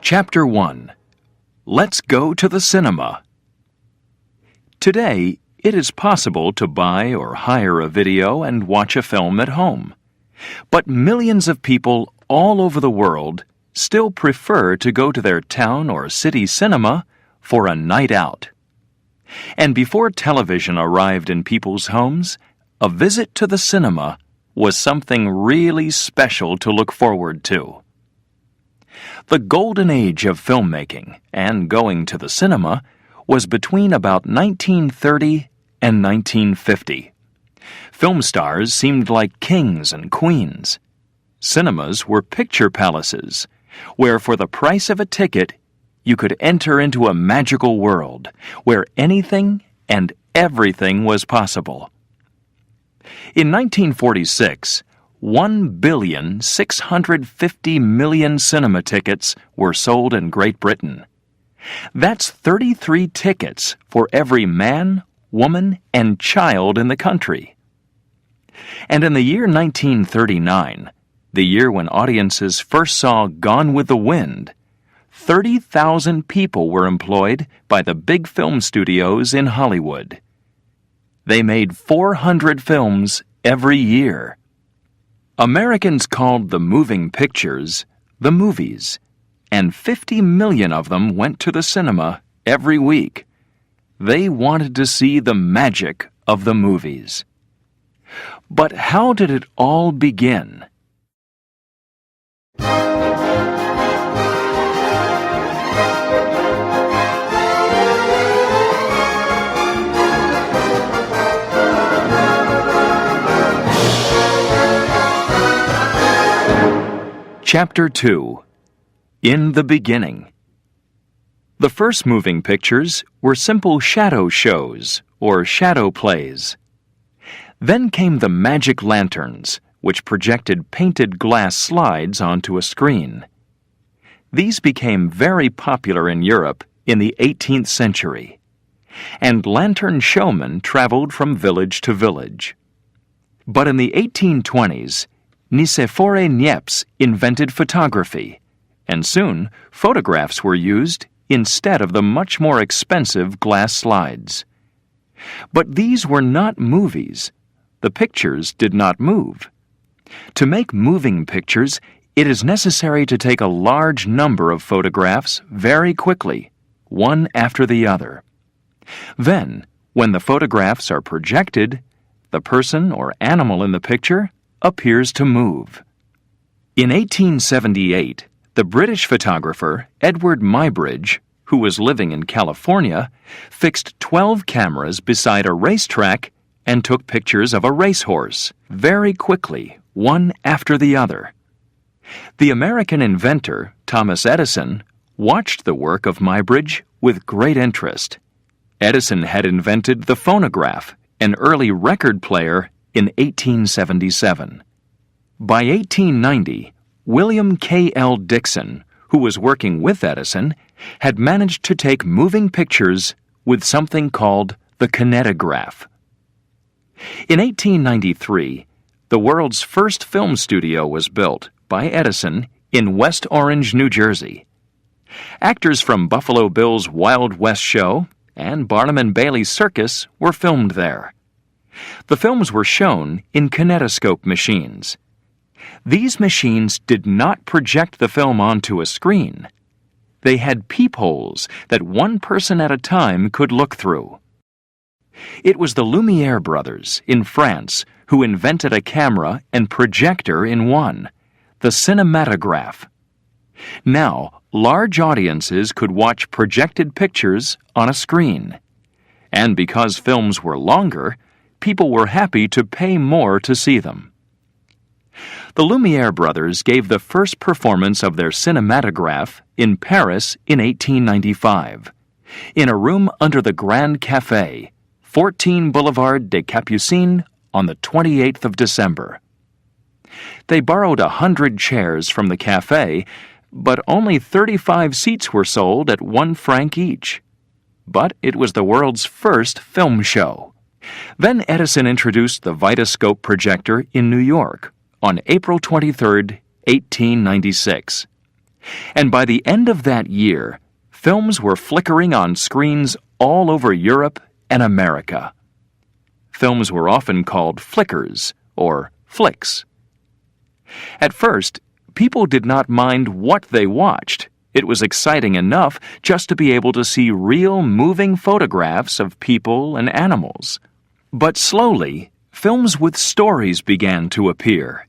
Chapter 1. Let's go to the cinema. Today, it is possible to buy or hire a video and watch a film at home. But millions of people all over the world still prefer to go to their town or city cinema for a night out. And before television arrived in people's homes, a visit to the cinema was something really special to look forward to. The golden age of filmmaking and going to the cinema was between about 1930 and 1950. Film stars seemed like kings and queens. Cinemas were picture palaces, where for the price of a ticket, you could enter into a magical world where anything and everything was possible. In 1946, 1,650,000,000 cinema tickets were sold in Great Britain. That's 33 tickets for every man, woman, and child in the country. And in the year 1939, the year when audiences first saw Gone with the Wind, 30,000 people were employed by the big film studios in Hollywood. They made 400 films every year. Americans called the moving pictures the movies, and 50 million of them went to the cinema every week. They wanted to see the magic of the movies. But how did it all begin? Chapter 2. In the Beginning. The first moving pictures were simple shadow shows, or shadow plays. Then came the magic lanterns, which projected painted glass slides onto a screen. These became very popular in Europe in the 18th century, and lantern showmen traveled from village to village. But in the 1820s, Nicephore Niepce invented photography, and soon photographs were used instead of the much more expensive glass slides. But these were not movies. The pictures did not move. To make moving pictures, it is necessary to take a large number of photographs very quickly, one after the other. Then, when the photographs are projected, the person or animal in the picture appears to move. In 1878, the British photographer Edward Muybridge, who was living in California, fixed 12 cameras beside a racetrack and took pictures of a racehorse very quickly, one after the other. The American inventor, Thomas Edison, watched the work of Muybridge with great interest. Edison had invented the phonograph, an early record player, in 1877. By 1890, William K. L. Dixon, who was working with Edison, had managed to take moving pictures with something called the kinetograph. In 1893, the world's first film studio was built by Edison in West Orange, New Jersey. Actors from Buffalo Bill's Wild West show and Barnum and Bailey's Circus were filmed there. The films were shown in kinetoscope machines. These machines did not project the film onto a screen. They had peepholes that one person at a time could look through. It was the Lumiere brothers in France who invented a camera and projector in one, the cinematograph. Now, large audiences could watch projected pictures on a screen. And because films were longer, people were happy to pay more to see them. The Lumiere brothers gave the first performance of their cinematograph in Paris in 1895, in a room under the Grand Café, 14 Boulevard des Capucines, on the 28th of December. They borrowed 100 chairs from the café, but only 35 seats were sold at £1 each. But it was the world's first film show. Then Edison introduced the Vitascope projector in New York on April 23, 1896. And by the end of that year, films were flickering on screens all over Europe and America. Films were often called flickers or flicks. At first, people did not mind what they watched. It was exciting enough just to be able to see real moving photographs of people and animals. But slowly, films with stories began to appear,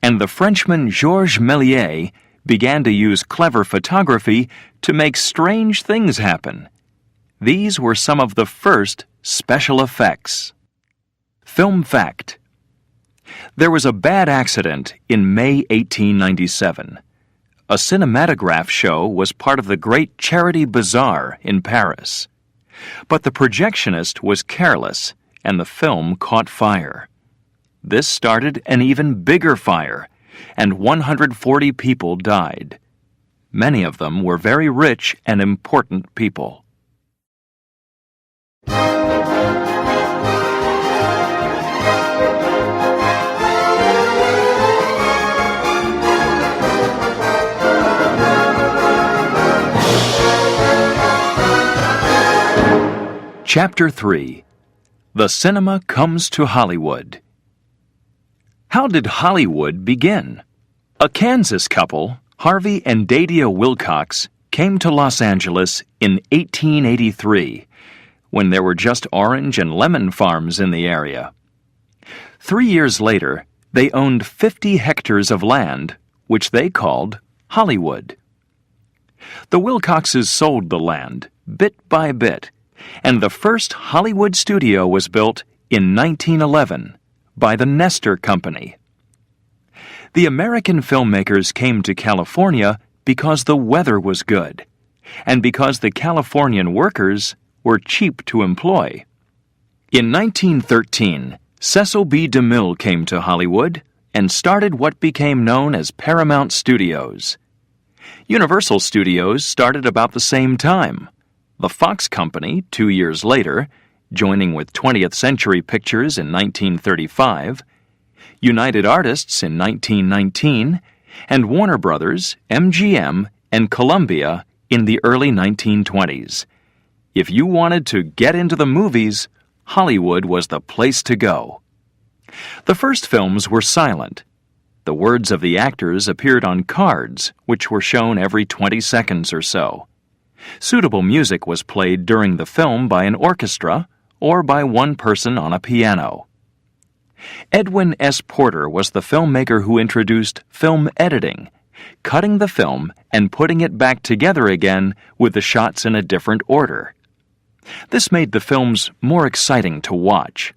and the Frenchman Georges Méliès began to use clever photography to make strange things happen. These were some of the first special effects. Film fact: there was a bad accident in May 1897. A cinematograph show was part of the Great Charity Bazaar in Paris. But the projectionist was careless, and the film caught fire. This started an even bigger fire, and 140 people died. Many of them were very rich and important people. Chapter 3. The Cinema Comes to Hollywood. How did Hollywood begin? A Kansas couple, Harvey and Dadia Wilcox, came to Los Angeles in 1883, when there were just orange and lemon farms in the area. 3 years later, they owned 50 hectares of land, which they called Hollywood. The Wilcoxes sold the land, bit by bit, and the first Hollywood studio was built in 1911 by the Nestor Company. The American filmmakers came to California because the weather was good, and because the Californian workers were cheap to employ. In 1913, Cecil B. DeMille came to Hollywood and started what became known as Paramount Studios. Universal Studios started about the same time. The Fox Company, 2 years later, joining with 20th Century Pictures in 1935, United Artists in 1919, and Warner Brothers, MGM, and Columbia in the early 1920s. If you wanted to get into the movies, Hollywood was the place to go. The first films were silent. The words of the actors appeared on cards, which were shown every 20 seconds or so. Suitable music was played during the film by an orchestra or by one person on a piano. Edwin S. Porter was the filmmaker who introduced film editing, cutting the film and putting it back together again with the shots in a different order. This made the films more exciting to watch.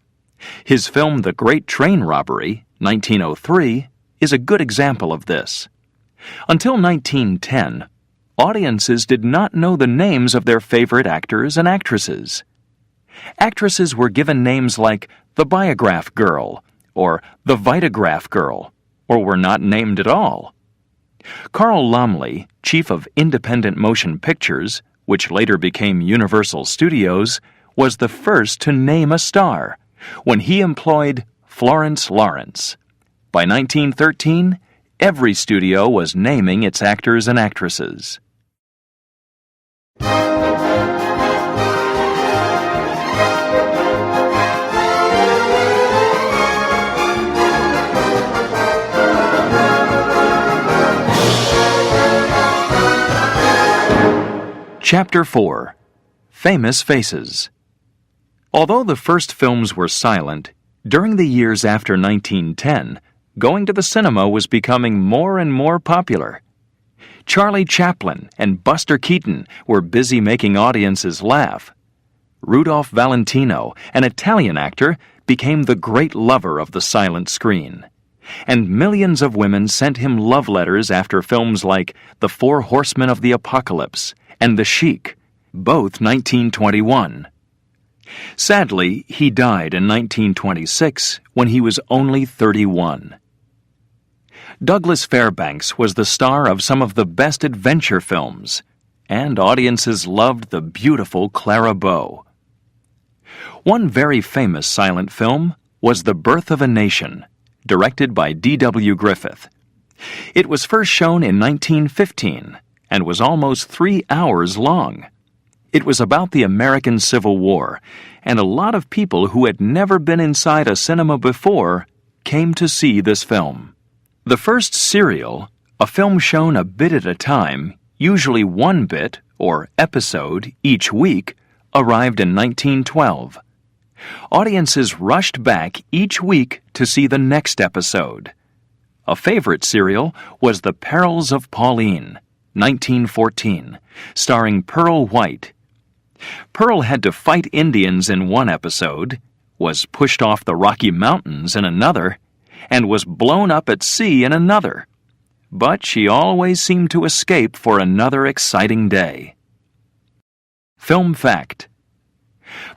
His film The Great Train Robbery, 1903, is a good example of this. Until 1910, audiences did not know the names of their favorite actors and actresses. Actresses were given names like the Biograph Girl or the Vitagraph Girl, or were not named at all. Carl Laemmle, chief of Independent Motion Pictures, which later became Universal Studios, was the first to name a star when he employed Florence Lawrence. By 1913, every studio was naming its actors and actresses. Chapter 4. Famous Faces. Although the first films were silent, during the years after 1910, going to the cinema was becoming more and more popular. Charlie Chaplin and Buster Keaton were busy making audiences laugh. Rudolph Valentino, an Italian actor, became the great lover of the silent screen. And millions of women sent him love letters after films like The Four Horsemen of the Apocalypse and The Sheik, both 1921. Sadly, he died in 1926 when he was only 31. Douglas Fairbanks was the star of some of the best adventure films, and audiences loved the beautiful Clara Bow. One very famous silent film was The Birth of a Nation, directed by D.W. Griffith. It was first shown in 1915 and was almost 3 hours long. It was about the American Civil War, and a lot of people who had never been inside a cinema before came to see this film. The first serial, a film shown a bit at a time, usually one bit or episode each week, arrived in 1912. Audiences rushed back each week to see the next episode. A favorite serial was The Perils of Pauline, 1914, starring Pearl White. Pearl had to fight Indians in one episode, was pushed off the Rocky Mountains in another, and was blown up at sea in another. But she always seemed to escape for another exciting day. Film fact: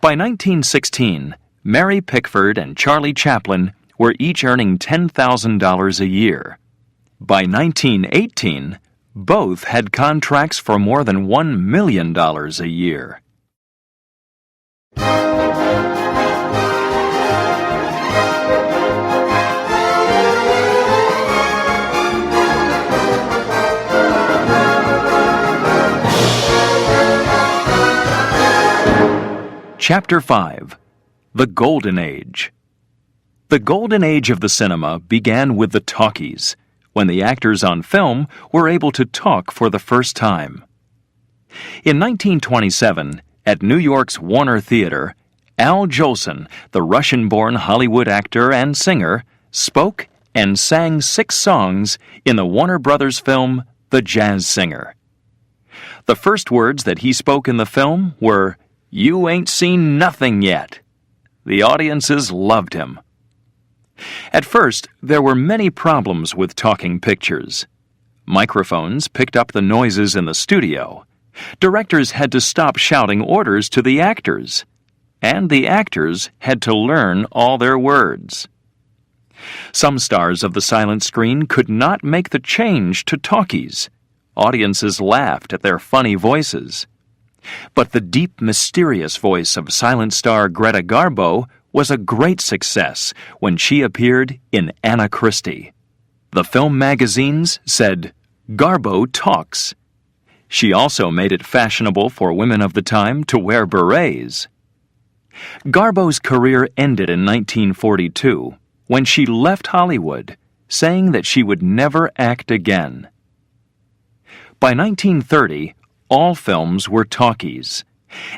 by 1916, Mary Pickford and Charlie Chaplin were each earning $10,000 a year. By 1918, both had contracts for more than $1 million a year. Chapter 5. The Golden Age. The Golden Age of the cinema began with the talkies, when the actors on film were able to talk for the first time. In 1927, at New York's Warner Theater, Al Jolson, the Russian-born Hollywood actor and singer, spoke and sang 6 songs in the Warner Brothers film The Jazz Singer. The first words that he spoke in the film were, "You ain't seen nothing yet." The audiences loved him. At first, there were many problems with talking pictures. Microphones picked up the noises in the studio. Directors had to stop shouting orders to the actors. And the actors had to learn all their words. Some stars of the silent screen could not make the change to talkies. Audiences laughed at their funny voices. But the deep, mysterious voice of silent star Greta Garbo was a great success when she appeared in Anna Christie. The film magazines said, "Garbo talks." She also made it fashionable for women of the time to wear berets. Garbo's career ended in 1942 when she left Hollywood, saying that she would never act again. By 1930, all films were talkies,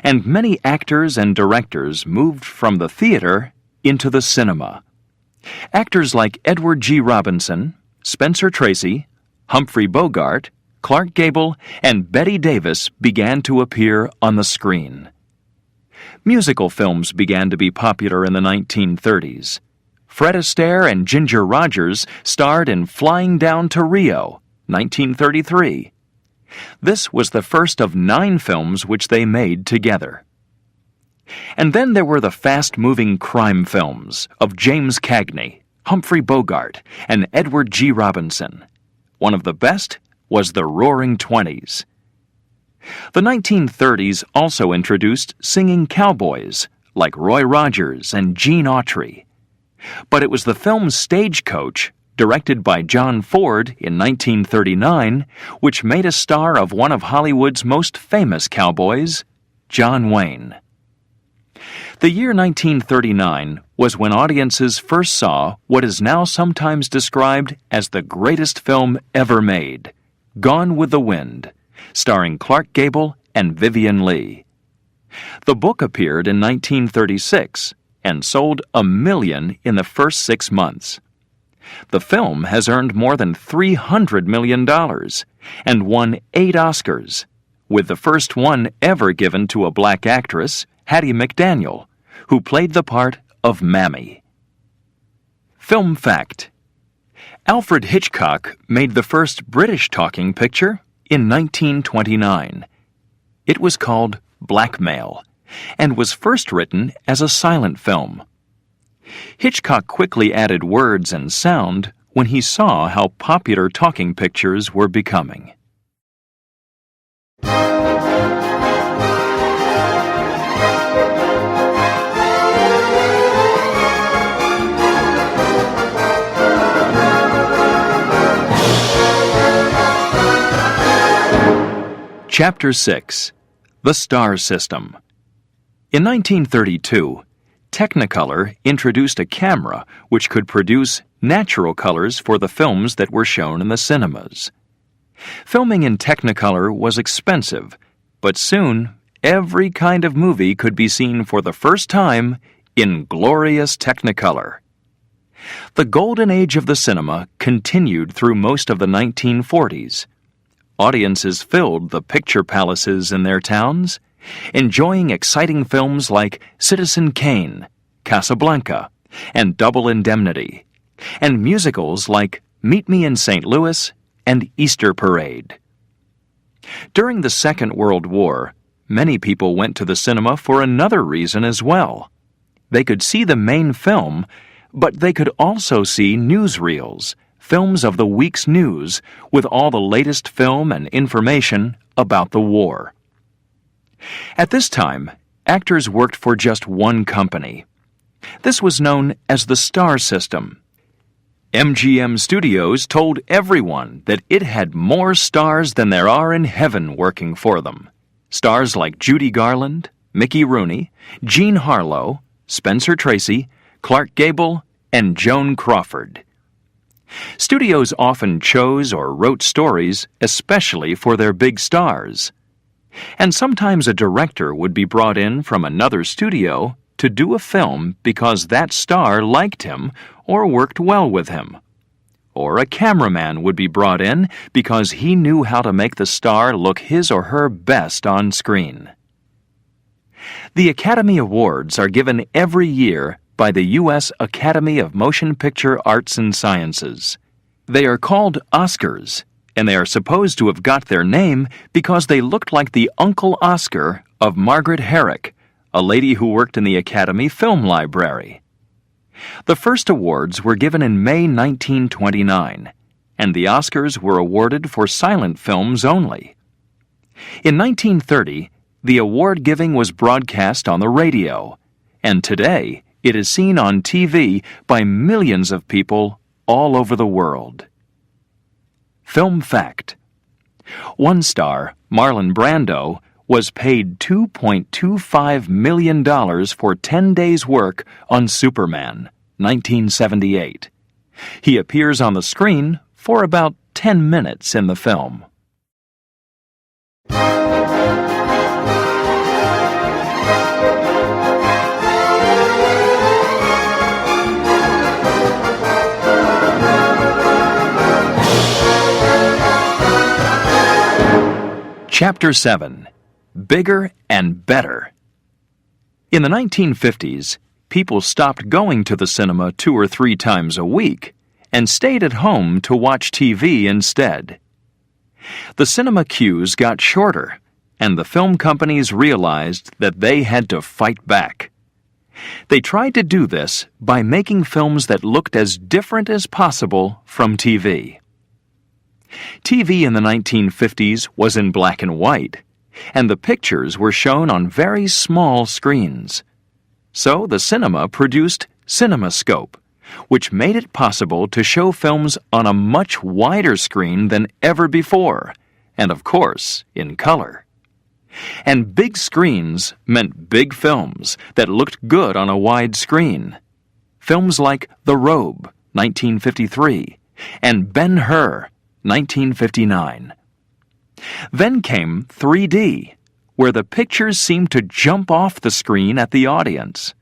and many actors and directors moved from the theater into the cinema. Actors like Edward G. Robinson, Spencer Tracy, Humphrey Bogart, Clark Gable, and Bette Davis began to appear on the screen. Musical films began to be popular in the 1930s. Fred Astaire and Ginger Rogers starred in Flying Down to Rio, 1933. This was the first of 9 films which they made together. And then there were the fast-moving crime films of James Cagney, Humphrey Bogart, and Edward G. Robinson. One of the best was The Roaring Twenties. The 1930s also introduced singing cowboys like Roy Rogers and Gene Autry. But it was the film Stagecoach, directed by John Ford in 1939, which made a star of one of Hollywood's most famous cowboys, John Wayne. The year 1939 was when audiences first saw what is now sometimes described as the greatest film ever made, Gone with the Wind, starring Clark Gable and Vivien Leigh. The book appeared in 1936 and sold 1 million in the first 6 months. The film has earned more than $300 million and won 8 Oscars, with the first one ever given to a black actress, Hattie McDaniel, who played the part of Mammy. Film fact: Alfred Hitchcock made the first British talking picture in 1929. It was called Blackmail and was first written as a silent film. Hitchcock quickly added words and sound when he saw how popular talking pictures were becoming. Chapter 6. The Star System. In 1932, Technicolor introduced a camera which could produce natural colors for the films that were shown in the cinemas. Filming in Technicolor was expensive, but soon every kind of movie could be seen for the first time in glorious Technicolor. The golden age of the cinema continued through most of the 1940s. Audiences filled the picture palaces in their towns, enjoying exciting films like Citizen Kane, Casablanca, and Double Indemnity, and musicals like Meet Me in St. Louis and Easter Parade. During the Second World War, many people went to the cinema for another reason as well. They could see the main film, but they could also see newsreels, films of the week's news with all the latest film and information about the war. At this time, actors worked for just one company. This was known as the Star System. MGM Studios told everyone that it had more stars than there are in heaven working for them. Stars like Judy Garland, Mickey Rooney, Jean Harlow, Spencer Tracy, Clark Gable, and Joan Crawford. Studios often chose or wrote stories especially for their big stars. And sometimes a director would be brought in from another studio to do a film because that star liked him or worked well with him. Or a cameraman would be brought in because he knew how to make the star look his or her best on screen. The Academy Awards are given every year by the U.S. Academy of Motion Picture Arts and Sciences. They are called Oscars, and they are supposed to have got their name because they looked like the Uncle Oscar of Margaret Herrick, a lady who worked in the Academy Film Library. The first awards were given in May 1929, and the Oscars were awarded for silent films only. In 1930, the award giving was broadcast on the radio, and today it is seen on TV by millions of people all over the world. Film fact: one star, Marlon Brando, was paid $2.25 million for 10 days' work on Superman, 1978. He appears on the screen for about 10 minutes in the film. Chapter 7. Bigger and Better. In the 1950s, people stopped going to the cinema 2 or 3 times a week and stayed at home to watch TV instead. The cinema queues got shorter, and the film companies realized that they had to fight back. They tried to do this by making films that looked as different as possible from TV. TV in the 1950s was in black and white, and the pictures were shown on very small screens. So the cinema produced CinemaScope, which made it possible to show films on a much wider screen than ever before, and of course, in color. And big screens meant big films that looked good on a wide screen. Films like The Robe, 1953, and Ben-Hur, 1959. Then came 3D, where the pictures seemed to jump off the screen at the audience.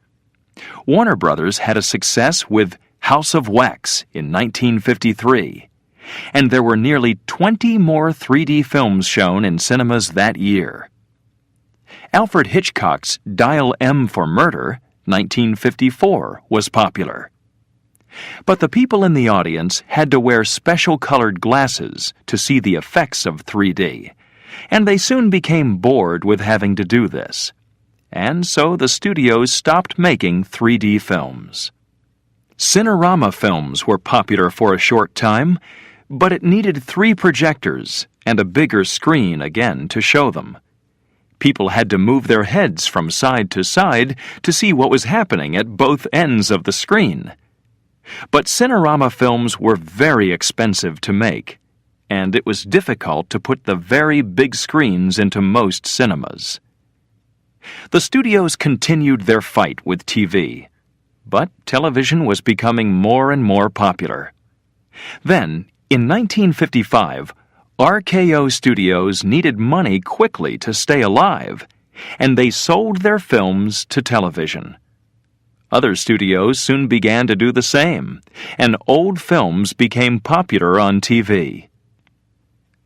Warner Brothers had a success with House of Wax in 1953, and there were nearly 20 more 3D films shown in cinemas that year. Alfred Hitchcock's Dial M for Murder, 1954, was popular. But the people in the audience had to wear special colored glasses to see the effects of 3D, and they soon became bored with having to do this. And so the studios stopped making 3D films. Cinerama films were popular for a short time, but it needed 3 projectors and a bigger screen again to show them. People had to move their heads from side to side to see what was happening at both ends of the screen. But Cinerama films were very expensive to make, and it was difficult to put the very big screens into most cinemas. The studios continued their fight with TV, but television was becoming more and more popular. Then, in 1955, RKO Studios needed money quickly to stay alive, and they sold their films to television. Other studios soon began to do the same, and old films became popular on TV.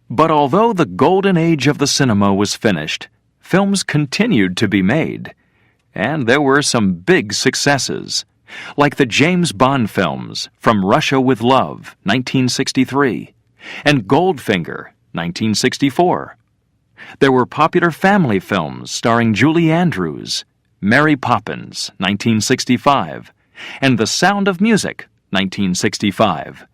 But although the golden age of the cinema was finished, films continued to be made, and there were some big successes, like the James Bond films From Russia with Love, 1963, and Goldfinger, 1964. There were popular family films starring Julie Andrews, Mary Poppins, 1965, and The Sound of Music, 1965.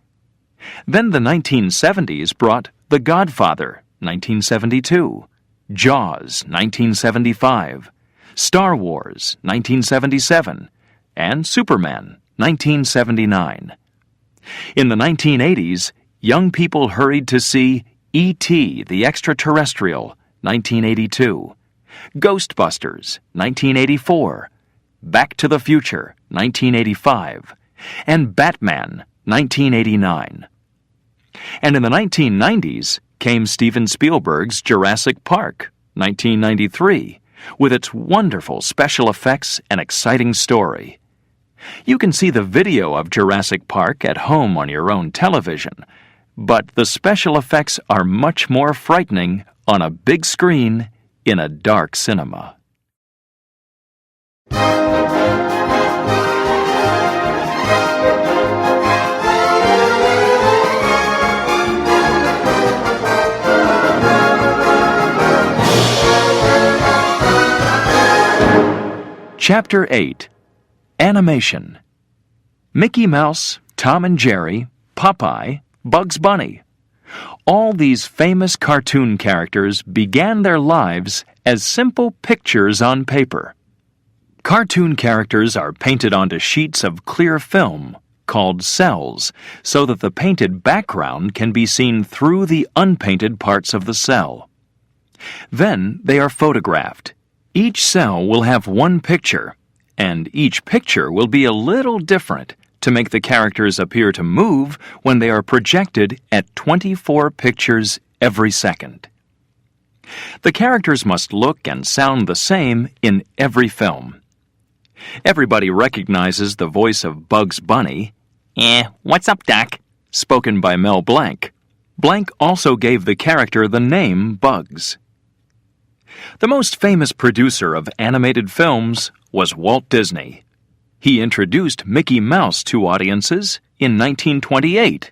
Then the 1970s brought The Godfather, 1972, Jaws, 1975, Star Wars, 1977, and Superman, 1979. In the 1980s, young people hurried to see E.T. the Extraterrestrial, 1982, Ghostbusters, 1984, Back to the Future, 1985, and Batman, 1989. And in the 1990s came Steven Spielberg's Jurassic Park, 1993, with its wonderful special effects and exciting story. You can see the video of Jurassic Park at home on your own television, but the special effects are much more frightening on a big screen in a dark cinema. Chapter 8. Animation. Mickey Mouse, Tom and Jerry, Popeye, Bugs Bunny. All these famous cartoon characters began their lives as simple pictures on paper. Cartoon characters are painted onto sheets of clear film, called cells, so that the painted background can be seen through the unpainted parts of the cell. Then they are photographed. Each cell will have one picture, and each picture will be a little different to make the characters appear to move when they are projected at 24 pictures every second. The characters must look and sound the same in every film. Everybody recognizes the voice of Bugs Bunny, "What's up, Doc?" spoken by Mel Blanc. Blanc also gave the character the name Bugs. The most famous producer of animated films was Walt Disney. He introduced Mickey Mouse to audiences in 1928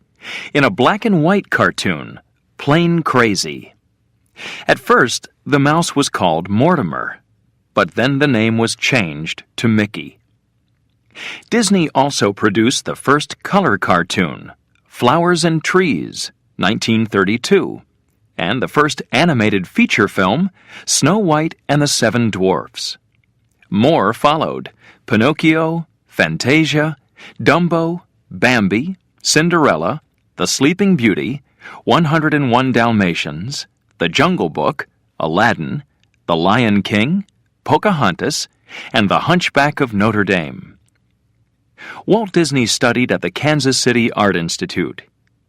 in a black and white cartoon, Plain Crazy. At first, the mouse was called Mortimer, but then the name was changed to Mickey. Disney also produced the first color cartoon, Flowers and Trees, 1932, and the first animated feature film, Snow White and the Seven Dwarfs. More followed: Pinocchio, Fantasia, Dumbo, Bambi, Cinderella, The Sleeping Beauty, 101 Dalmatians, The Jungle Book, Aladdin, The Lion King, Pocahontas, and The Hunchback of Notre Dame. Walt Disney studied at the Kansas City Art Institute.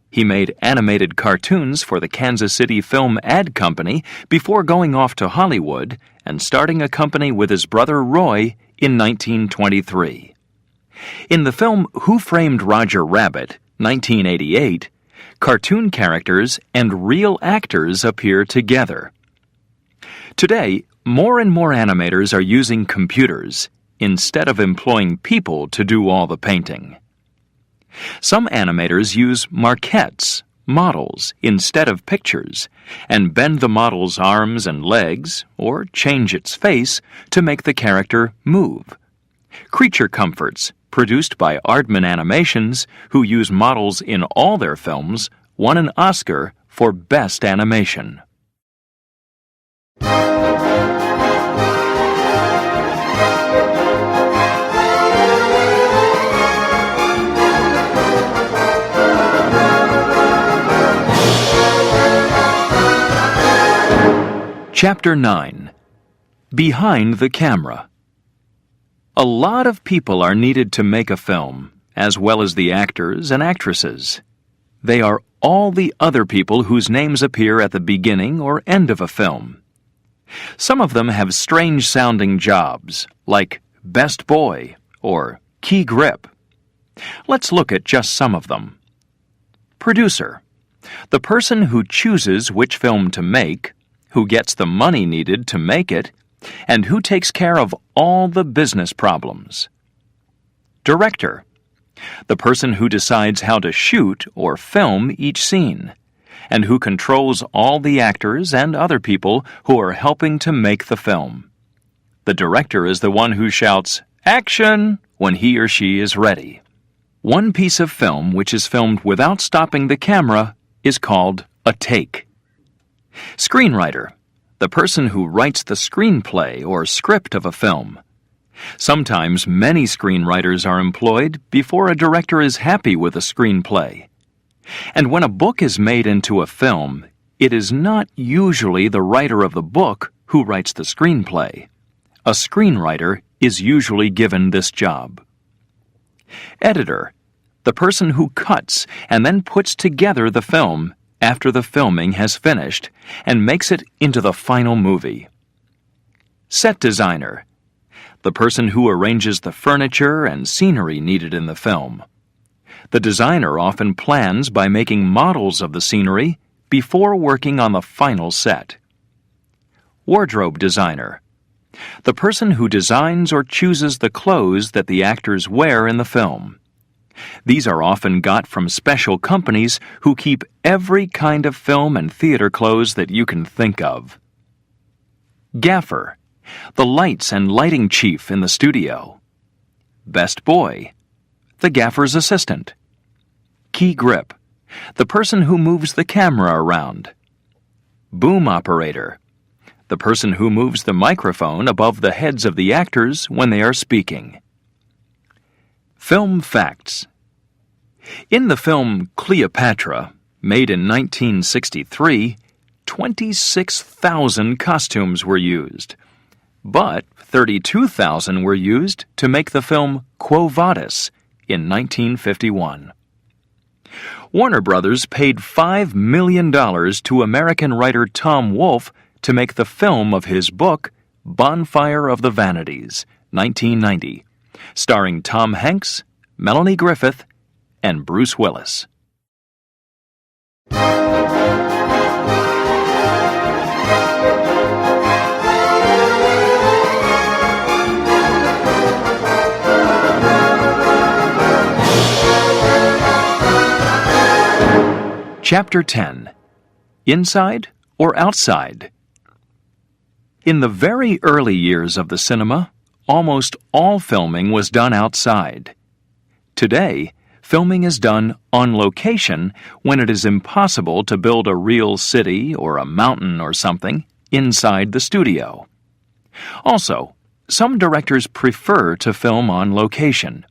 He made animated cartoons for the Kansas City Film Ad Company before going off to Hollywood and starting a company with his brother Roy in 1923. In the film Who Framed Roger Rabbit, 1988, cartoon characters and real actors appear together. Today, more and more animators are using computers instead of employing people to do all the painting. Some animators use maquettes, models, instead of pictures, and bend the model's arms and legs, or change its face to make the character move. Creature Comforts, produced by Aardman Animations, who use models in all their films, won an Oscar for Best Animation. Chapter 9. Behind the Camera. A lot of people are needed to make a film, as well as the actors and actresses. They are all the other people whose names appear at the beginning or end of a film. Some of them have strange-sounding jobs, like best boy or key grip. Let's look at just some of them. Producer. The person who chooses which film to make, who gets the money needed to make it, and who takes care of all the business problems. Director. The person who decides how to shoot or film each scene, and who controls all the actors and other people who are helping to make the film. The director is the one who shouts, "Action!" when he or she is ready. One piece of film which is filmed without stopping the camera is called a take. Screenwriter. The person who writes the screenplay or script of a film. Sometimes many screenwriters are employed before a director is happy with a screenplay. And when a book is made into a film, it is not usually the writer of the book who writes the screenplay. A screenwriter is usually given this job. Editor. The person who cuts and then puts together the film after the filming has finished and makes it into the final movie. Set designer. The person who arranges the furniture and scenery needed in the film. The designer often plans by making models of the scenery before working on the final set. Wardrobe designer. The person who designs or chooses the clothes that the actors wear in the film. These are often got from special companies who keep every kind of film and theater clothes that you can think of. Gaffer. The lights and lighting chief in the studio. Best boy. The gaffer's assistant. Key grip. The person who moves the camera around. Boom operator. The person who moves the microphone above the heads of the actors when they are speaking. Film facts. In the film Cleopatra, made in 1963, 26,000 costumes were used, but 32,000 were used to make the film Quo Vadis in 1951. Warner Brothers paid $5 million to American writer Tom Wolfe to make the film of his book Bonfire of the Vanities, 1990, starring Tom Hanks, Melanie Griffith, and Bruce Willis. Chapter 10. Inside or Outside? In the very early years of the cinema, almost all filming was done outside. Today, filming is done on location when it is impossible to build a real city or a mountain or something inside the studio. Also, some directors prefer to film on location.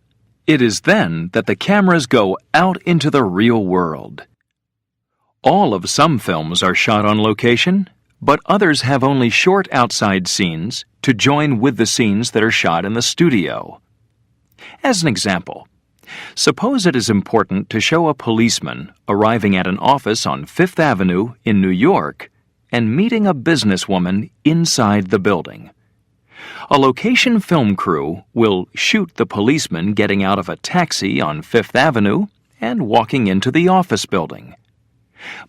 It is then that the cameras go out into the real world. All of some films are shot on location, but others have only short outside scenes to join with the scenes that are shot in the studio. As an example, suppose it is important to show a policeman arriving at an office on Fifth Avenue in New York and meeting a businesswoman inside the building. A location film crew will shoot the policeman getting out of a taxi on Fifth Avenue and walking into the office building.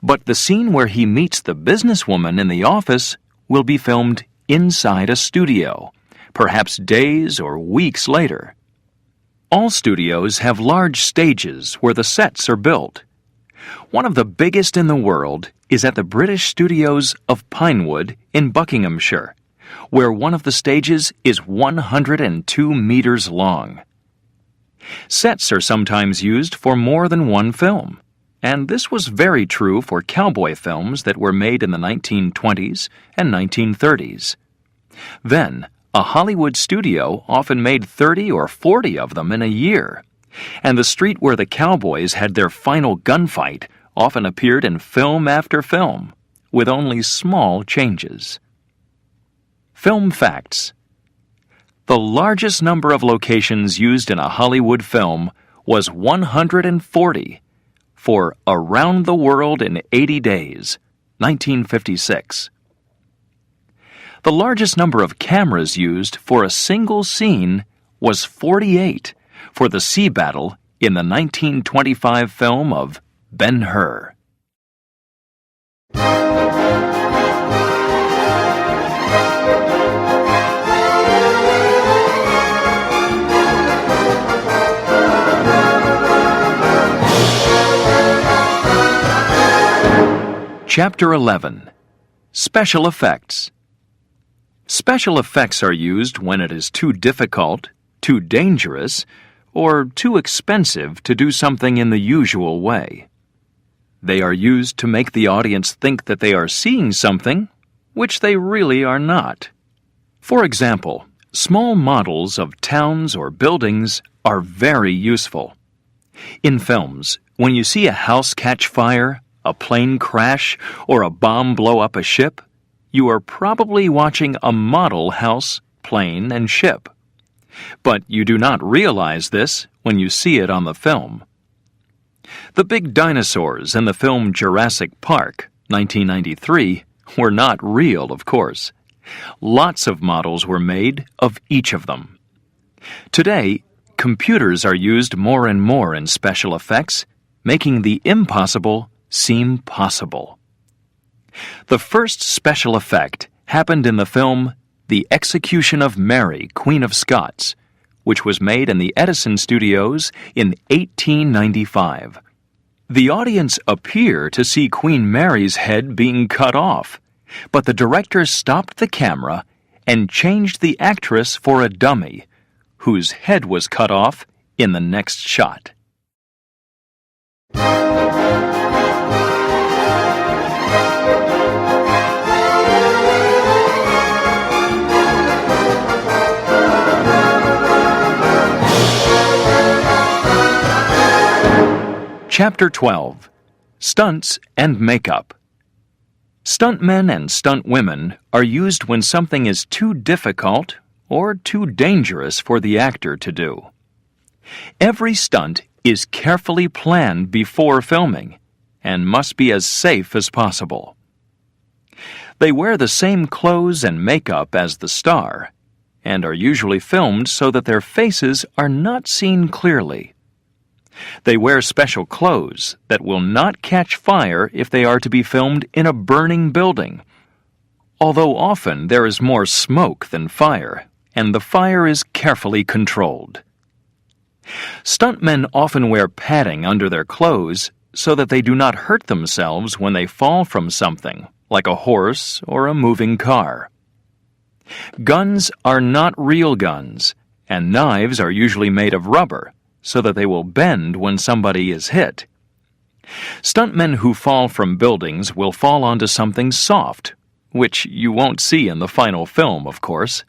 But the scene where he meets the businesswoman in the office will be filmed inside a studio, perhaps days or weeks later. All studios have large stages where the sets are built. One of the biggest in the world is at the British Studios of Pinewood in Buckinghamshire, where one of the stages is 102 meters long. Sets are sometimes used for more than one film, and this was very true for cowboy films that were made in the 1920s and 1930s. Then, a Hollywood studio often made 30 or 40 of them in a year, and the street where the cowboys had their final gunfight often appeared in film after film, with only small changes. Film facts. The largest number of locations used in a Hollywood film was 140 for Around the World in 80 Days, 1956. The largest number of cameras used for a single scene was 48 for the sea battle in the 1925 film of Ben-Hur. Chapter 11. Special Effects. Special effects are used when it is too difficult, too dangerous, or too expensive to do something in the usual way. They are used to make the audience think that they are seeing something, which they really are not. For example, small models of towns or buildings are very useful. In films, when you see a house catch fire, a plane crash, or a bomb blow up a ship, you are probably watching a model house, plane, and ship. But you do not realize this when you see it on the film. The big dinosaurs in the film Jurassic Park, 1993, were not real, of course. Lots of models were made of each of them. Today, computers are used more and more in special effects, making the impossible seem possible. The first special effect happened in the film The Execution of Mary, Queen of Scots, which was made in the Edison Studios in 1895. The audience appear to see Queen Mary's head being cut off, but the director stopped the camera and changed the actress for a dummy, whose head was cut off in the next shot. Chapter 12. Stunts and Makeup. Stuntmen and stuntwomen are used when something is too difficult or too dangerous for the actor to do. Every stunt is carefully planned before filming and must be as safe as possible. They wear the same clothes and makeup as the star and are usually filmed so that their faces are not seen clearly. They wear special clothes that will not catch fire if they are to be filmed in a burning building, although often there is more smoke than fire, and the fire is carefully controlled. Stuntmen often wear padding under their clothes so that they do not hurt themselves when they fall from something, like a horse or a moving car. Guns are not real guns, and knives are usually made of rubber, so that they will bend when somebody is hit. Stuntmen who fall from buildings will fall onto something soft, which you won't see in the final film, of course.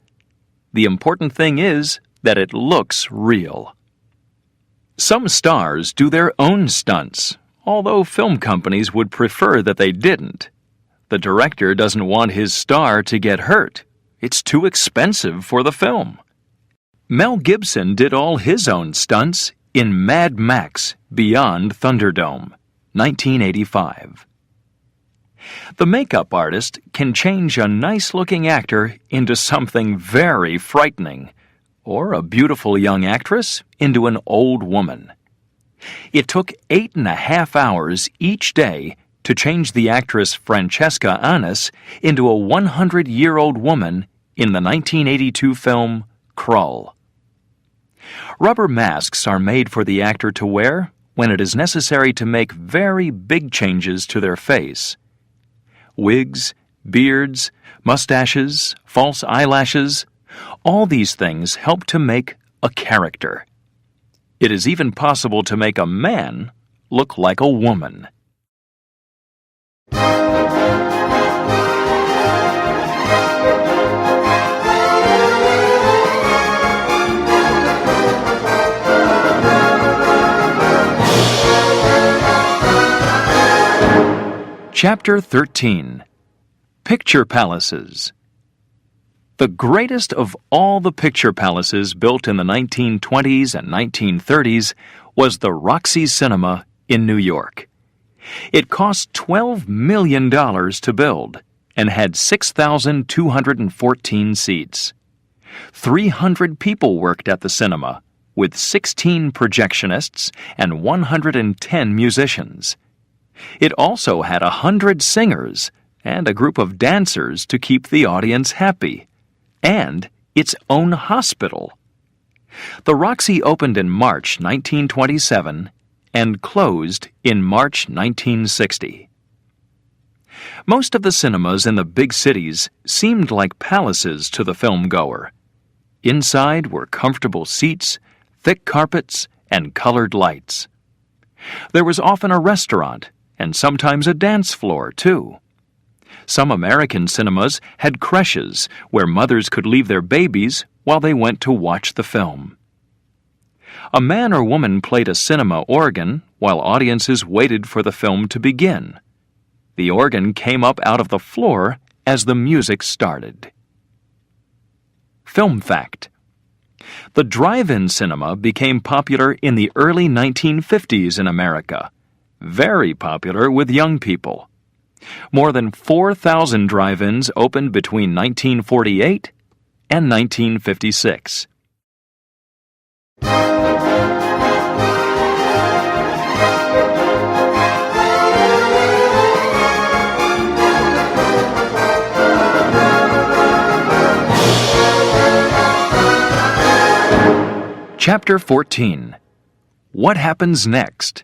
The important thing is that it looks real. Some stars do their own stunts, although film companies would prefer that they didn't. The director doesn't want his star to get hurt. It's too expensive for the film. Mel Gibson did all his own stunts in Mad Max Beyond Thunderdome, 1985. The makeup artist can change a nice-looking actor into something very frightening, or a beautiful young actress into an old woman. It took 8.5 hours each day to change the actress Francesca Annis into a 100-year-old woman in the 1982 film Krull. Rubber masks are made for the actor to wear when it is necessary to make very big changes to their face. Wigs, beards, mustaches, false eyelashes, all these things help to make a character. It is even possible to make a man look like a woman. Chapter 13. Picture Palaces. The greatest of all the picture palaces built in the 1920s and 1930s was the Roxy Cinema in New York. It cost $12 million to build and had 6,214 seats. 300 people worked at the cinema, with 16 projectionists and 110 musicians. It also had 100 singers and a group of dancers to keep the audience happy, and its own hospital. The Roxy opened in March 1927 and closed in March 1960. Most of the cinemas in the big cities seemed like palaces to the film-goer. Inside were comfortable seats, thick carpets, and colored lights. There was often a restaurant and sometimes a dance floor, too. Some American cinemas had creches where mothers could leave their babies while they went to watch the film. A man or woman played a cinema organ while audiences waited for the film to begin. The organ came up out of the floor as the music started. Film fact: the drive-in cinema became popular in the early 1950s in America, very popular with young people. More than 4,000 drive-ins opened between 1948 and 1956. Chapter 14. What happens next?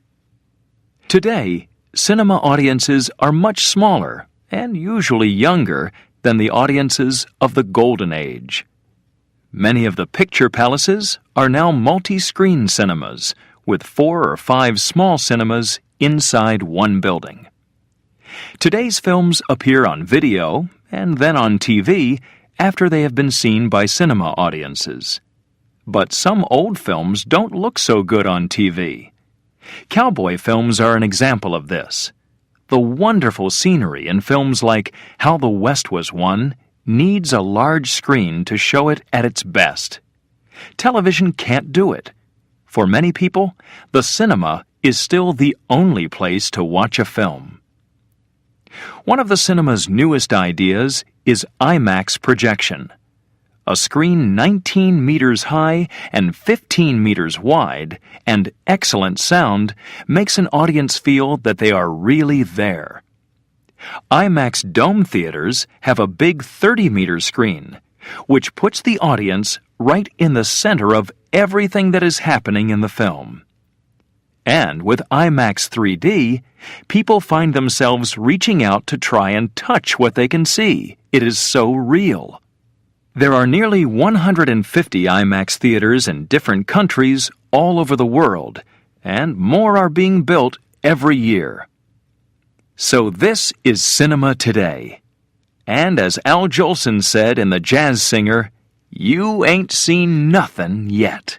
Today, cinema audiences are much smaller and usually younger than the audiences of the Golden Age. Many of the picture palaces are now multi-screen cinemas with 4 or 5 small cinemas inside one building. Today's films appear on video and then on TV after they have been seen by cinema audiences. But some old films don't look so good on TV. Cowboy films are an example of this. The wonderful scenery in films like How the West Was Won needs a large screen to show it at its best. Television can't do it. For many people, the cinema is still the only place to watch a film. One of the cinema's newest ideas is IMAX projection. A screen 19 meters high and 15 meters wide and excellent sound makes an audience feel that they are really there. IMAX dome theaters have a big 30-meter screen, which puts the audience right in the center of everything that is happening in the film. And with IMAX 3D, people find themselves reaching out to try and touch what they can see. It is so real. There are nearly 150 IMAX theaters in different countries all over the world, and more are being built every year. So this is cinema today. And as Al Jolson said in The Jazz Singer, "You ain't seen nothing yet."